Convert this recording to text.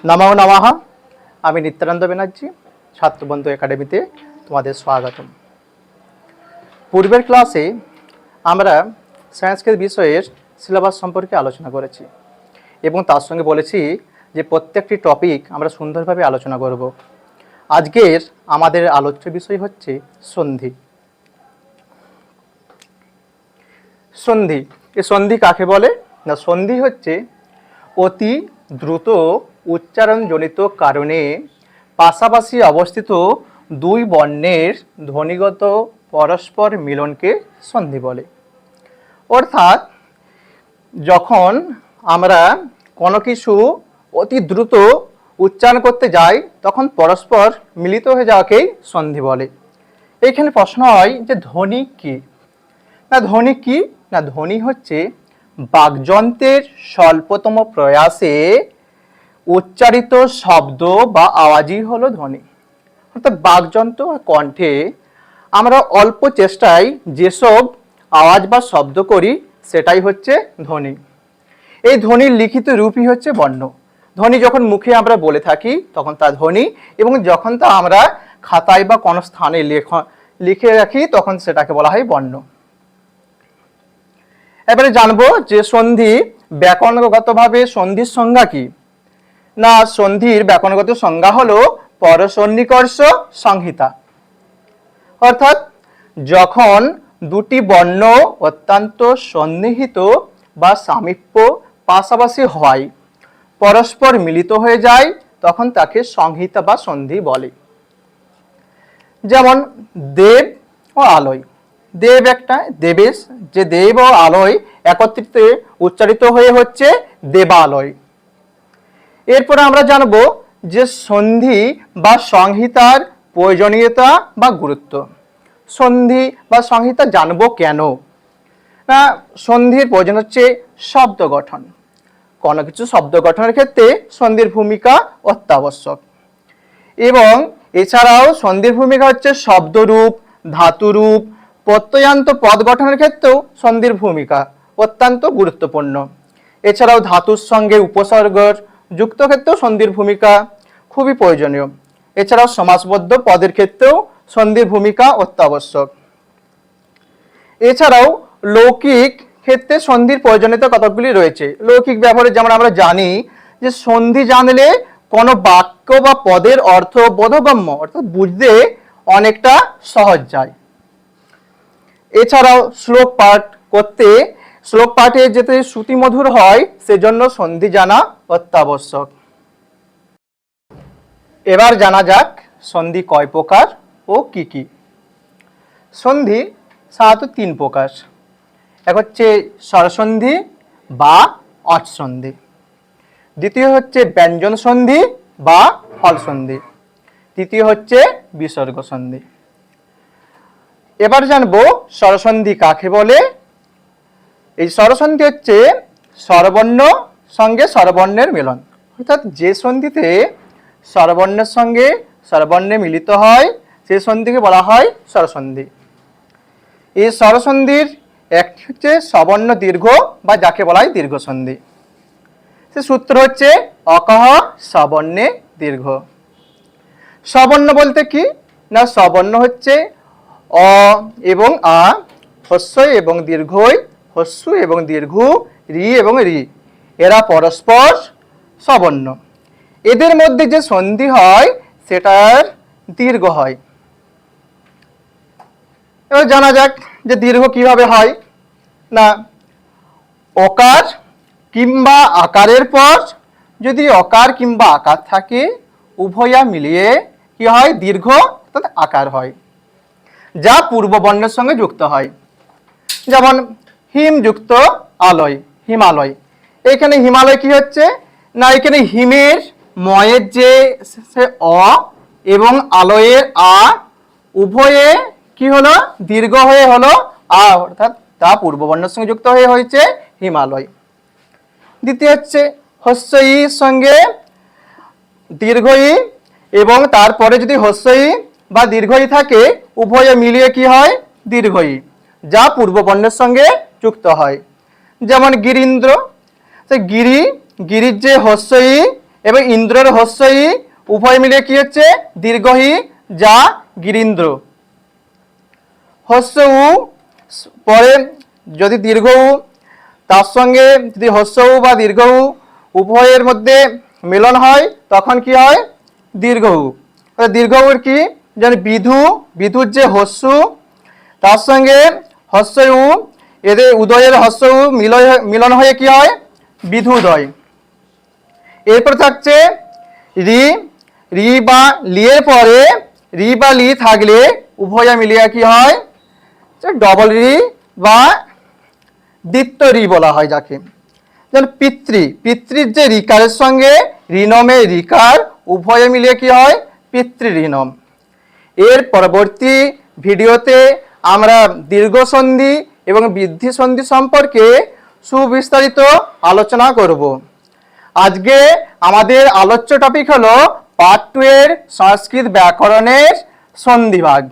নমো নমঃ। আমি নিত্যানন্দ ব্যানার্জি, ছাত্রবন্ধু একাডেমিতে তোমাদের স্বাগতম। পূর্বের ক্লাসে আমরা সংস্কৃত বিষয়ের সিলেবাস সম্পর্কে আলোচনা করেছি এবং তার সঙ্গে বলেছি যে প্রত্যেকটি টপিক আমরা সুন্দরভাবে আলোচনা করব। আজকের আমাদের আলোচ্য বিষয় হচ্ছে সন্ধি। সন্ধি, এই সন্ধি কাকে বলে না? সন্ধি হচ্ছে অতি দ্রুত উচ্চারণজনিত কারণে পাশাপাশি অবস্থিত দুই বর্ণের ধ্বনিগত পরস্পর মিলনকে সন্ধি বলে। অর্থাৎ যখন আমরা কোনো কিছু অতি দ্রুত উচ্চারণ করতে যাই তখন পরস্পর মিলিত হয়ে যাওয়াকেই সন্ধি বলে। এইখানে প্রশ্ন হয় যে ধ্বনি কি না? ধ্বনি কি না? ধ্বনি হচ্ছে বাকযন্ত্রের স্বল্পতম প্রয়াসে উচ্চারিত শব্দ বা আওয়াজই হলো ধ্বনি। অর্থাৎ বাকযন্ত্র কণ্ঠে আমরা অল্প চেষ্টায় যেসব আওয়াজ বা শব্দ করি সেটাই হচ্ছে ধ্বনি। এই ধ্বনির লিখিত রূপই হচ্ছে বর্ণ। ধ্বনি যখন মুখে আমরা বলে থাকি তখন তা ধ্বনি, এবং যখন তা আমরা খাতায় বা কোনো স্থানে লিখে রাখি তখন সেটাকে বলা হয় বর্ণ। এবারে জানবো যে সন্ধি ব্যাকরণগতভাবে সন্ধির সংজ্ঞা কি না? সন্ধির ব্যাকরণগত সংজ্ঞা হলো পরসন্নিকর্ষ সংহিতা। অর্থাৎ যখন দুটি বর্ণ অত্যন্ত সন্নিহিত বা সামীপ্য পাশাপাশি হয়, পরস্পর মিলিত হয়ে যায়, তখন তাকে সংহিতা বা সন্ধি বলে। যেমন দেব ও আলয়। দেব একটা দেবেশ, যে দেব ও আলয় একত্রিত উচ্চারিত হয়ে হচ্ছে দেবালয়। এরপরে আমরা জানব যে সন্ধি বা সংহিতার প্রয়োজনীয়তা বা গুরুত্ব। সন্ধি বা সংহিতা জানবো কেন না? সন্ধির প্রয়োজন হচ্ছে শব্দ গঠন। কোনো কিছু শব্দ গঠনের ক্ষেত্রে সন্ধির ভূমিকা অত্যাবশ্যক। এবং এছাড়াও সন্ধির ভূমিকা হচ্ছে শব্দরূপ, ধাতুরূপ, প্রত্যয়ান্ত পদ গঠনের ক্ষেত্রেও সন্ধির ভূমিকা অত্যন্ত গুরুত্বপূর্ণ। এছাড়াও ধাতুর সঙ্গে উপসর্গের যুক্ত ক্ষেত্রেও সন্ধির ভূমিকা খুবই প্রয়োজনীয়। এছাড়াও সমাসবদ্ধ পদের ক্ষেত্রেও সন্ধির ভূমিকা অত্যাবশ্যক। এছাড়াও লৌকিক ক্ষেত্রে সন্ধির প্রয়োজনীয়তা কতকগুলি রয়েছে। লৌকিক ব্যবহারে যেমন আমরা জানি যে সন্ধি জানলে কোনো বাক্য বা পদের অর্থ বোধগম্য, অর্থাৎ বুঝতে অনেকটা সহজ যায়। এছাড়াও শ্লোক পাঠ করতে, শ্লোক পাঠে যাতে শ্রুতিমধুর হয় সেজন্য সন্ধি জানা অত্যাবশ্যক। এবার জানা যাক সন্ধি কয় প্রকার ও কি কি। সন্ধি সাধারণত তিন প্রকার। এক হচ্ছে স্বরসন্ধি বা অট সন্ধি, দ্বিতীয় হচ্ছে ব্যঞ্জন সন্ধি বা ফল সন্ধি, তৃতীয় হচ্ছে বিসর্গ সন্ধি। এবার জানবো স্বরসন্ধি কাকে বলে। এই স্বরসন্ধি হচ্ছে স্বরবর্ণ সঙ্গে স্বরবর্ণের মিলন। অর্থাৎ যে সন্ধিতে স্বরবর্ণের সঙ্গে স্বরবর্ণে মিলিত হয় সেই সন্ধিকে বলা হয় স্বরসন্ধি। এই স্বরসন্ধির একটি হচ্ছে সবর্ণ দীর্ঘ বা যাকে বলা হয় দীর্ঘ সন্ধি। সে সূত্র হচ্ছে অকহ সবর্ণে দীর্ঘ। সবর্ণ বলতে কি না? সবর্ণ হচ্ছে অ এবং আ, হস্যই এবং দীর্ঘই, হস্যু এবং দীর্ঘ, রি এবং রি, এরা পরস্পর সবর্ণ। এদের মধ্যে যে সন্ধি হয় সেটার দীর্ঘ হয়। এবার জানা যাক যে দীর্ঘ কিভাবে হয় না? অকার কিংবা আকারের পর যদি অকার কিংবা আকার থাকে উভয়া মিলিয়ে কি হয়? দীর্ঘ অর্থাৎ আকার হয়, যা পূর্ব বর্ণের সঙ্গে যুক্ত হয়। যেমন হিম যুক্ত আলয়, হিমালয়। এখানে হিমালয় কি হচ্ছে না? এখানে হিমের ময়ের যে অ এবং আলয়ের আ উভয়ে কি হলো? দীর্ঘ হয়ে হলো আ, অর্থাৎ তা পূর্ব বর্ণের সঙ্গে যুক্ত হয়ে হয়েছে হিমালয়। দ্বিতীয় হচ্ছে হস্য ইর সঙ্গে দীর্ঘ ই, এবং তারপরে যদি হস্য ই বা দীর্ঘ ই থাকে উভয়ে মিলিয়ে কি হয়? দীর্ঘ ই, যা পূর্ব বর্ণের সঙ্গে যুক্ত হয়। যেমন গিরীন্দ্র, গিরি, গিরির যে হস্য ই এবং ইন্দ্রের হস্যই উভয় মিলে কি হচ্ছে দীর্ঘই, যা গিরীন্দ্র। হস্য উ পরে যদি দীর্ঘ উ তার সঙ্গে যদি হস্য উ বা দীর্ঘ উ উভয়ের মধ্যে মিলন হয় তখন কি হয় দীর্ঘ উ। দীর্ঘ উর কি, যেমন বিধু, বিধুর যে হস্য তার সঙ্গে হস্য উ, এদের উদয়ের হস্য উ মিলন হয়ে কি হয় বিধুদয়। এরপর থাকছে রি, রি বা লিয়ের পরে রি বা লি থাকলে উভয় মিলিয়ে কি হয় ডবল রি বা দ্বিত্ব রি বলা হয় যাকে। যেমন পিতৃ, পিতৃর যে রিকারের সঙ্গে ঋণমে রিকার উভয়ে মিলিয়ে কি হয় পিতৃ ঋণম। এর পরবর্তী ভিডিওতে আমরা দীর্ঘ সন্ধি এবং বৃদ্ধি সন্ধি সম্পর্কে সুবিস্তারিত আলোচনা করব। আজকে আমাদের আলোচ্য টপিক হলো পার্ট 2 এর সংস্কৃত ব্যাকরণের সন্ধিভাগ।